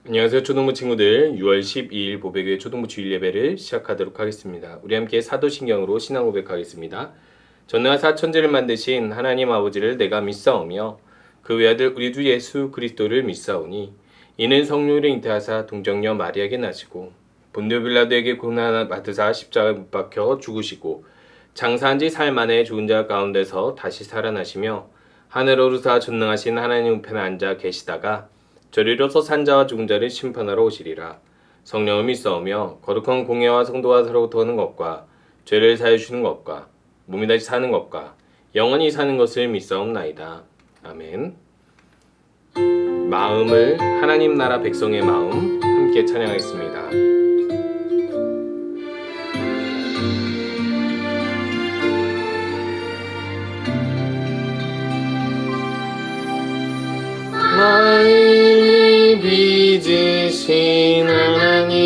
안녕하세요 초등부 친구들. 6월 12일 보배교회 초등부 주일 예배를 시작하도록 하겠습니다. 우리 함께 사도신경으로 신앙 고백하겠습니다. 전능한 사천지를 만드신 하나님 아버지를 내가 믿사오며 그 외아들 우리 주 예수 그리스도를 믿사오니 이는 성령으로 잉태하사 동정녀 마리아에게 나시고 본디오 빌라도에게 고난 받으사 십자가에 못 박혀 죽으시고 장사한 지 사흘 만에 죽은 자 가운데서 다시 살아나시며 하늘 오르사 전능하신 하나님 우편에 앉아 계시다가 저리로서 산자와 죽은 자를 심판하러 오시리라. 성령을 믿사오며 거룩한 공예와 성도가 서로부터 하는 것과 죄를 사해 주시는 것과 몸이 다시 사는 것과 영원히 사는 것을 믿사옵나이다. 아멘. 마음을 하나님 나라 백성의 마음 함께 찬양하겠습니다. 마음이 빚으신 하나님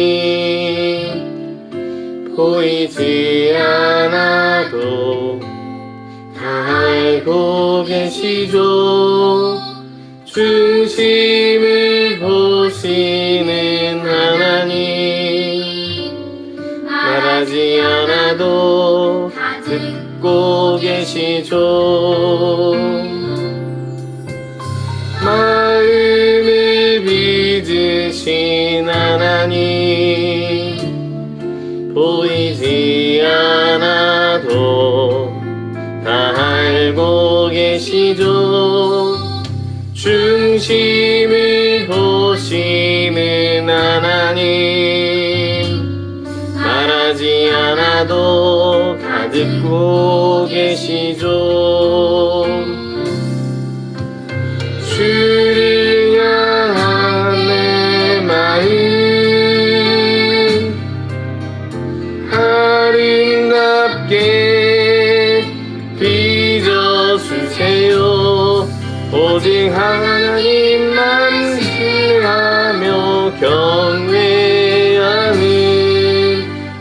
보이지 않아도 다 알고 계시죠. 중심을 보시는 하나님 말하지 않아도 듣고 계시죠. 마음을 빚으신 하나님 보이지 않아도 다 알고 계시죠. 중심을 보시는 하나님 말하지 않아도 다 듣고 계시죠. 주를 향한 내 마음 아름답게 빚어주세요. 오직 하나님만 신뢰하며 경외하는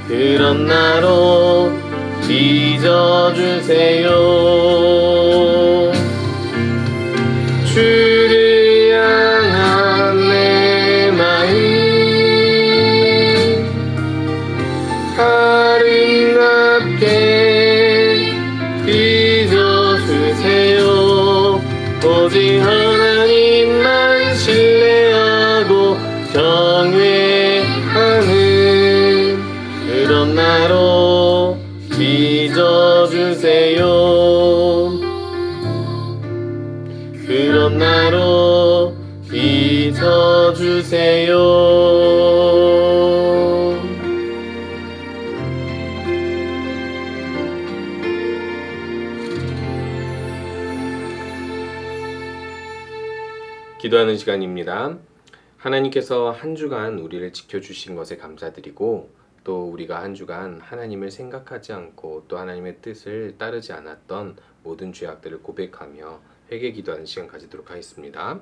그런 나로 빚어주세요. 주를 향한 내 마음 아름답게 빚어주세요. 오직 하나님만 신뢰하고 경외하는 그런 나로 빚어주세요. 그런 나로 빚어주세요. 기도하는 시간입니다. 하나님께서 한 주간 우리를 지켜주신 것에 감사드리고 또 우리가 한 주간 하나님을 생각하지 않고 또 하나님의 뜻을 따르지 않았던 모든 죄악들을 고백하며 회개 기도하는 시간 가지도록 하겠습니다.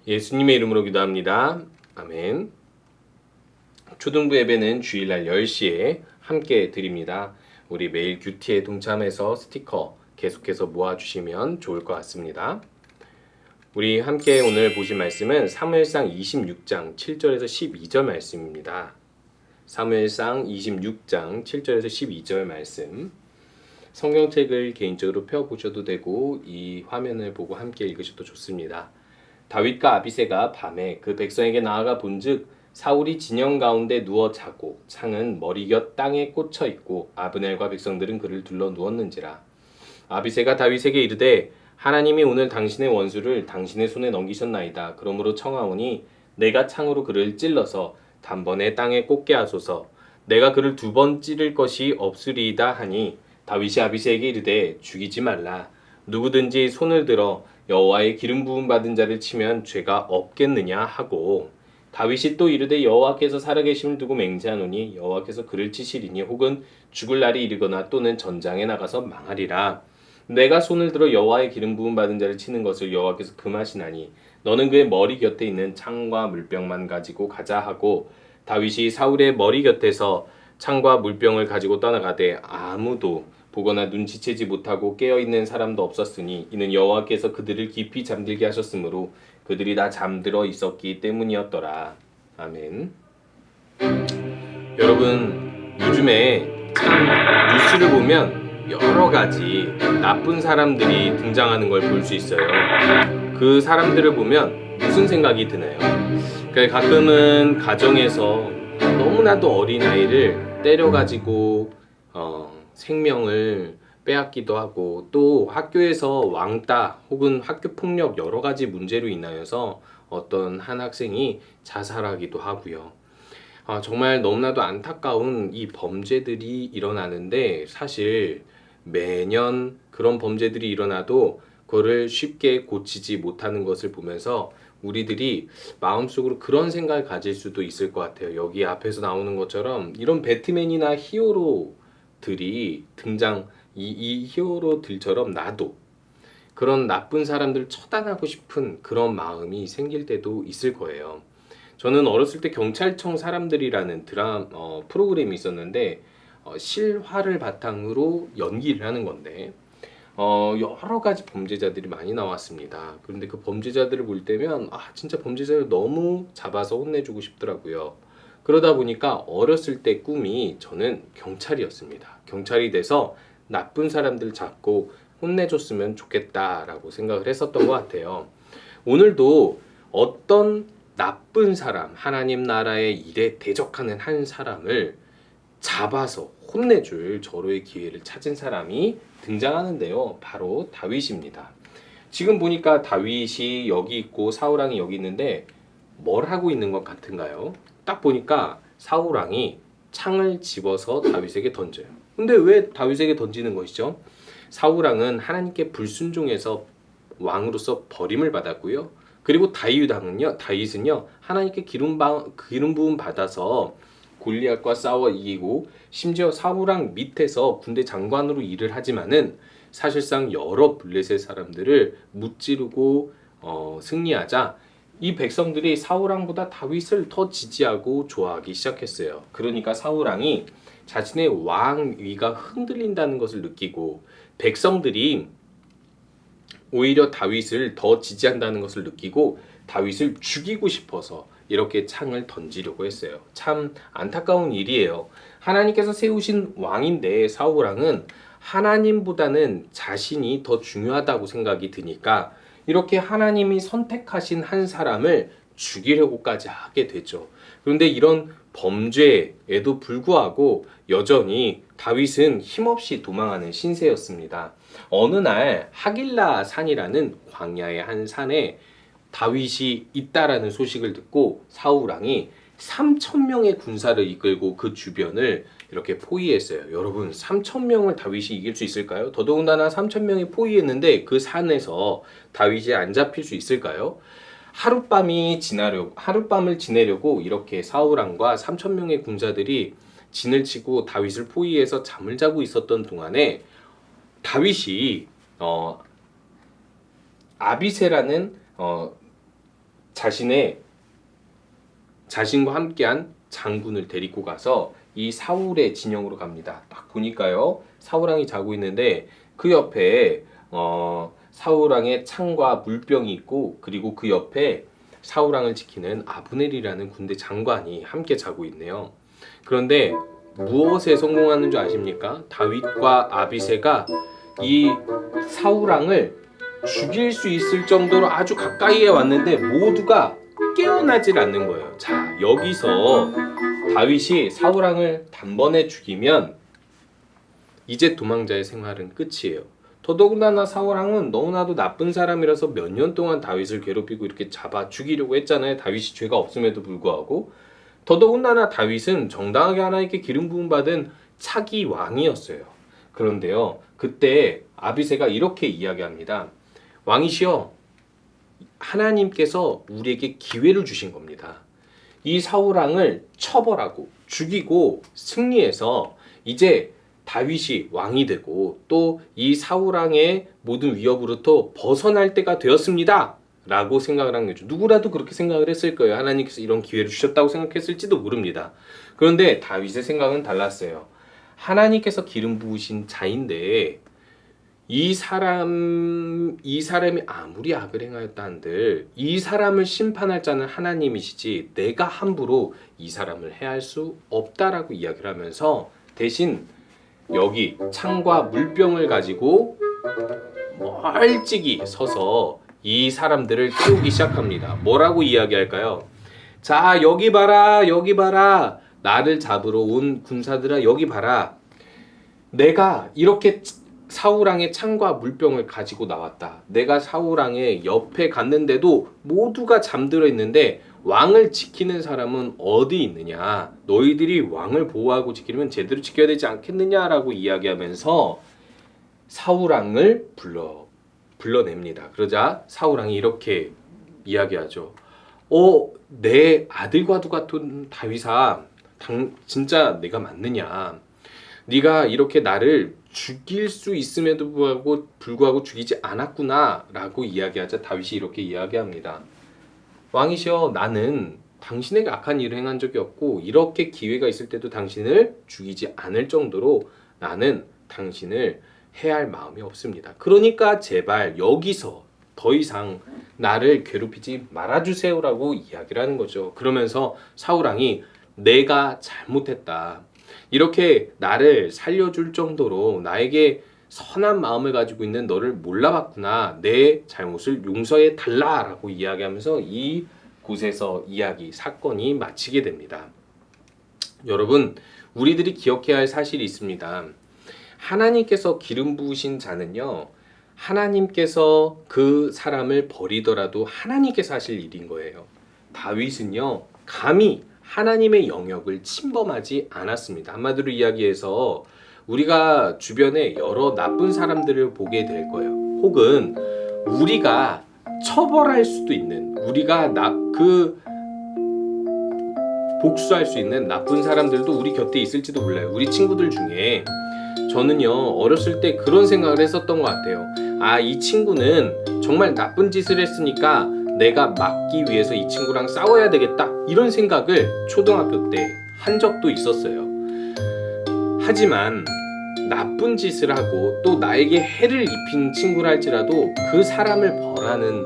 예수님의 이름으로 기도합니다. 아멘. 초등부 예배는 주일날 10시에 함께 드립니다. 우리 매일 큐티에 동참해서 스티커 계속해서 모아주시면 좋을 것 같습니다. 우리 함께 오늘 보실 말씀은 사무엘상 26장 7절에서 12절 말씀입니다. 사무엘상 26장 7절에서 12절 말씀. 성경책을 개인적으로 펴보셔도 되고 이 화면을 보고 함께 읽으셔도 좋습니다. 다윗과 아비새가 밤에 그 백성에게 나아가 본즉 사울이 진영 가운데 누워 자고 창은 머리 곁 땅에 꽂혀 있고 아브넬과 백성들은 그를 둘러 누웠는지라. 아비새가 다윗에게 이르되 하나님이 오늘 당신의 원수를 당신의 손에 넘기셨나이다. 그러므로 청하오니 내가 창으로 그를 찔러서 단번에 땅에 꽂게 하소서. 내가 그를 2번 찌를 것이 없으리이다 하니 다윗이 아비새에게 이르되 죽이지 말라. 누구든지 손을 들어 여호와의 기름 부음 받은 자를 치면 죄가 없겠느냐 하고 다윗이 또 이르되 여호와께서 살아계심을 두고 맹세하노니 여호와께서 그를 치시리니 혹은 죽을 날이 이르거나 또는 전장에 나가서 망하리라. 내가 손을 들어 여호와의 기름 부음 받은 자를 치는 것을 여호와께서 금하시나니 너는 그의 머리 곁에 있는 창과 물병만 가지고 가자 하고 다윗이 사울의 머리 곁에서 창과 물병을 가지고 떠나가되 아무도 보거나 눈치채지 못하고 깨어있는 사람도 없었으니 이는 여호와께서 그들을 깊이 잠들게 하셨으므로 그들이 다 잠들어 있었기 때문이었더라. 아멘. 여러분, 요즘에 참 뉴스를 보면 여러 가지 나쁜 사람들이 등장하는 걸 볼 수 있어요. 그 사람들을 보면 무슨 생각이 드나요? 그러니까 가끔은 가정에서 너무나도 어린 아이를 때려가지고 생명을 빼앗기도 하고 또 학교에서 왕따 혹은 학교 폭력 여러 가지 문제로 인하여서 어떤 한 학생이 자살하기도 하고요. 정말 너무나도 안타까운 이 범죄들이 일어나는데 사실 매년 그런 범죄들이 일어나도 그거를 쉽게 고치지 못하는 것을 보면서 우리들이 마음속으로 그런 생각을 가질 수도 있을 것 같아요. 여기 앞에서 나오는 것처럼 이런 배트맨이나 히어로들이 이 히어로들처럼 나도 그런 나쁜 사람들을 처단하고 싶은 그런 마음이 생길 때도 있을 거예요. 저는 어렸을 때 경찰청 사람들이라는 프로그램이 있었는데 실화를 바탕으로 연기를 하는 건데 여러 가지 범죄자들이 많이 나왔습니다. 그런데 그 범죄자들을 볼 때면 진짜 범죄자를 너무 잡아서 혼내주고 싶더라고요. 그러다 보니까 어렸을 때 꿈이 저는 경찰이었습니다. 경찰이 돼서 나쁜 사람들 잡고 혼내줬으면 좋겠다라고 생각을 했었던 것 같아요. 오늘도 어떤 나쁜 사람, 하나님 나라의 일에 대적하는 한 사람을 잡아서 혼내줄 절호의 기회를 찾은 사람이 등장하는데요. 바로 다윗입니다. 지금 보니까 다윗이 여기 있고 사울왕이 여기 있는데 뭘 하고 있는 것 같은가요? 딱 보니까 사울왕이 창을 집어서 다윗에게 던져요. 근데 왜 다윗에게 던지는 것이죠? 사울왕은 하나님께 불순종해서 왕으로서 버림을 받았고요. 그리고 다윗은요 하나님께 기름 부음 받아서 골리앗과 싸워 이기고 심지어 사울왕 밑에서 군대 장관으로 일을 하지만은 사실상 여러 블레셋 사람들을 무찌르고 승리하자 이 백성들이 사울왕보다 다윗을 더 지지하고 좋아하기 시작했어요. 그러니까 사울왕이 자신의 왕위가 흔들린다는 것을 느끼고 백성들이 오히려 다윗을 더 지지한다는 것을 느끼고 다윗을 죽이고 싶어서 이렇게 창을 던지려고 했어요. 참 안타까운 일이에요. 하나님께서 세우신 왕인데 사울왕은 하나님보다는 자신이 더 중요하다고 생각이 드니까 이렇게 하나님이 선택하신 한 사람을 죽이려고까지 하게 되죠. 그런데 이런 범죄에도 불구하고 여전히 다윗은 힘없이 도망하는 신세였습니다. 어느 날 하길라 산이라는 광야의 한 산에 다윗이 있다라는 소식을 듣고 사울왕이 3,000명의 군사를 이끌고 그 주변을 이렇게 포위했어요. 여러분 3,000명을 다윗이 이길 수 있을까요? 더더군다나 3,000명이 포위했는데 그 산에서 다윗이 안 잡힐 수 있을까요? 하룻밤을 지내려고 이렇게 사울왕과 3,000명의 군사들이 진을 치고 다윗을 포위해서 잠을 자고 있었던 동안에 다윗이 아비새라는 자신과 함께한 장군을 데리고 가서 이 사울의 진영으로 갑니다. 딱 보니까요 사울왕이 자고 있는데 그 옆에 사울왕의 창과 물병이 있고 그리고 그 옆에 사울왕을 지키는 아브넬이라는 군대 장관이 함께 자고 있네요. 그런데 무엇에 성공하는 줄 아십니까? 다윗과 아비새가 이 사울왕을 죽일 수 있을 정도로 아주 가까이에 왔는데 모두가 깨어나질 않는 거예요. 자, 여기서 다윗이 사울왕을 단번에 죽이면 이제 도망자의 생활은 끝이에요. 더더군다나 사울왕은 너무나도 나쁜 사람이라서 몇 년 동안 다윗을 괴롭히고 이렇게 잡아 죽이려고 했잖아요. 다윗이 죄가 없음에도 불구하고. 더더군다나 다윗은 정당하게 하나님께 기름 부음 받은 차기 왕이었어요. 그런데요, 그때 아비새가 이렇게 이야기합니다. 왕이시여, 하나님께서 우리에게 기회를 주신 겁니다. 이 사울 왕을 처벌하고 죽이고 승리해서 이제 다윗이 왕이 되고 또 이 사울 왕의 모든 위협으로부터 벗어날 때가 되었습니다. 라고 생각을 한 거죠. 누구라도 그렇게 생각을 했을 거예요. 하나님께서 이런 기회를 주셨다고 생각했을지도 모릅니다. 그런데 다윗의 생각은 달랐어요. 하나님께서 기름 부으신 자인데 이 사람이 아무리 악을 행하였다 한들 이 사람을 심판할 자는 하나님이시지 내가 함부로 이 사람을 해할 수 없다라고 이야기를 하면서 대신 여기 창과 물병을 가지고 멀찍이 서서 이 사람들을 깨우기 시작합니다. 뭐라고 이야기할까요? 자, 여기 봐라, 여기 봐라. 나를 잡으러 온 군사들아, 여기 봐라. 내가 이렇게 사울왕의 창과 물병을 가지고 나왔다. 내가 사울왕의 옆에 갔는데도 모두가 잠들어 있는데 왕을 지키는 사람은 어디 있느냐? 너희들이 왕을 보호하고 지키려면 제대로 지켜야 되지 않겠느냐라고 이야기하면서 사울왕을 불러냅니다. 그러자 사울왕이 이렇게 이야기하죠. 내 아들과도 같은 다윗아, 진짜 내가 맞느냐? 네가 이렇게 나를 죽일 수 있음에도 불구하고 죽이지 않았구나 라고 이야기하자 다윗이 이렇게 이야기합니다. 왕이시여, 나는 당신에게 악한 일을 행한 적이 없고 이렇게 기회가 있을 때도 당신을 죽이지 않을 정도로 나는 당신을 해할 마음이 없습니다. 그러니까 제발 여기서 더 이상 나를 괴롭히지 말아주세요라고 이야기를 하는 거죠. 그러면서 사울왕이 내가 잘못했다. 이렇게 나를 살려줄 정도로 나에게 선한 마음을 가지고 있는 너를 몰라봤구나. 내 잘못을 용서해 달라라고 이야기하면서 이 곳에서 사건이 마치게 됩니다. 여러분, 우리들이 기억해야 할 사실이 있습니다. 하나님께서 기름 부으신 자는요, 하나님께서 그 사람을 버리더라도 하나님께서 하실 일인 거예요. 다윗은요, 감히 하나님의 영역을 침범하지 않았습니다. 한마디로 이야기해서 우리가 주변에 여러 나쁜 사람들을 보게 될 거예요. 혹은 우리가 처벌할 수도 있는, 우리가 복수할 수 있는 나쁜 사람들도 우리 곁에 있을지도 몰라요. 우리 친구들 중에 저는요, 어렸을 때 그런 생각을 했었던 것 같아요. 이 친구는 정말 나쁜 짓을 했으니까 내가 막기 위해서 이 친구랑 싸워야 되겠다, 이런 생각을 초등학교 때 한 적도 있었어요. 하지만 나쁜 짓을 하고 또 나에게 해를 입힌 친구라 할지라도 그 사람을 벌하는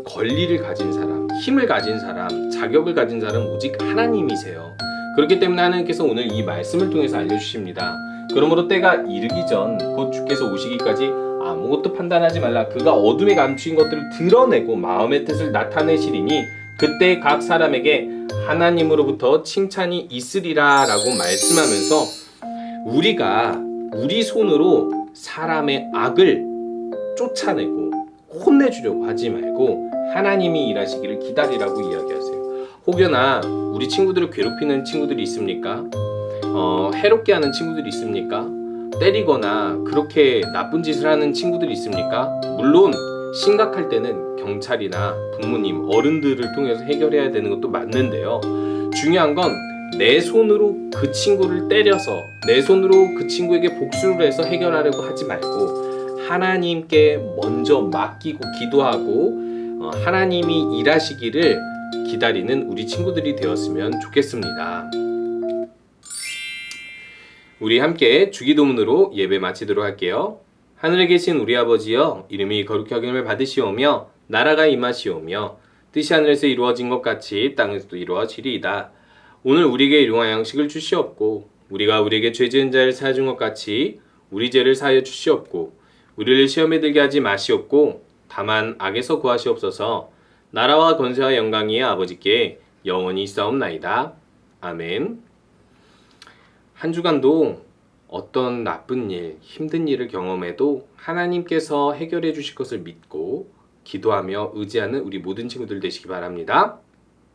권리를 가진 사람, 힘을 가진 사람, 자격을 가진 사람은 오직 하나님이세요. 그렇기 때문에 하나님께서 오늘 이 말씀을 통해서 알려주십니다. 그러므로 때가 이르기 전 곧 주께서 오시기까지 아무것도 판단하지 말라. 그가 어둠에 감추인 것들을 드러내고 마음의 뜻을 나타내시리니 그때 각 사람에게 하나님으로부터 칭찬이 있으리라 라고 말씀하면서 우리가 우리 손으로 사람의 악을 쫓아내고 혼내주려고 하지 말고 하나님이 일하시기를 기다리라고 이야기하세요. 혹여나 우리 친구들을 괴롭히는 친구들이 있습니까? 해롭게 하는 친구들이 있습니까? 때리거나 그렇게 나쁜 짓을 하는 친구들이 있습니까? 물론 심각할 때는 경찰이나 부모님, 어른들을 통해서 해결해야 되는 것도 맞는데요. 중요한 건 내 손으로 그 친구를 때려서 내 손으로 그 친구에게 복수를 해서 해결하려고 하지 말고 하나님께 먼저 맡기고 기도하고 하나님이 일하시기를 기다리는 우리 친구들이 되었으면 좋겠습니다. 우리 함께 주기도문으로 예배 마치도록 할게요. 하늘에 계신 우리 아버지여, 이름이 거룩히 여김을 받으시오며 나라가 임하시오며 뜻이 하늘에서 이루어진 것 같이 땅에서도 이루어지리이다. 오늘 우리에게 일용할 양식을 주시옵고 우리가 우리에게 죄 지은 자를 사하여 준 것 같이 우리 죄를 사하여 주시옵고 우리를 시험에 들게 하지 마시옵고 다만 악에서 구하시옵소서. 나라와 권세와 영광이 아버지께 영원히 있사옵나이다. 아멘. 한 주간도 어떤 나쁜 일, 힘든 일을 경험해도 하나님께서 해결해 주실 것을 믿고 기도하며 의지하는 우리 모든 친구들 되시기 바랍니다.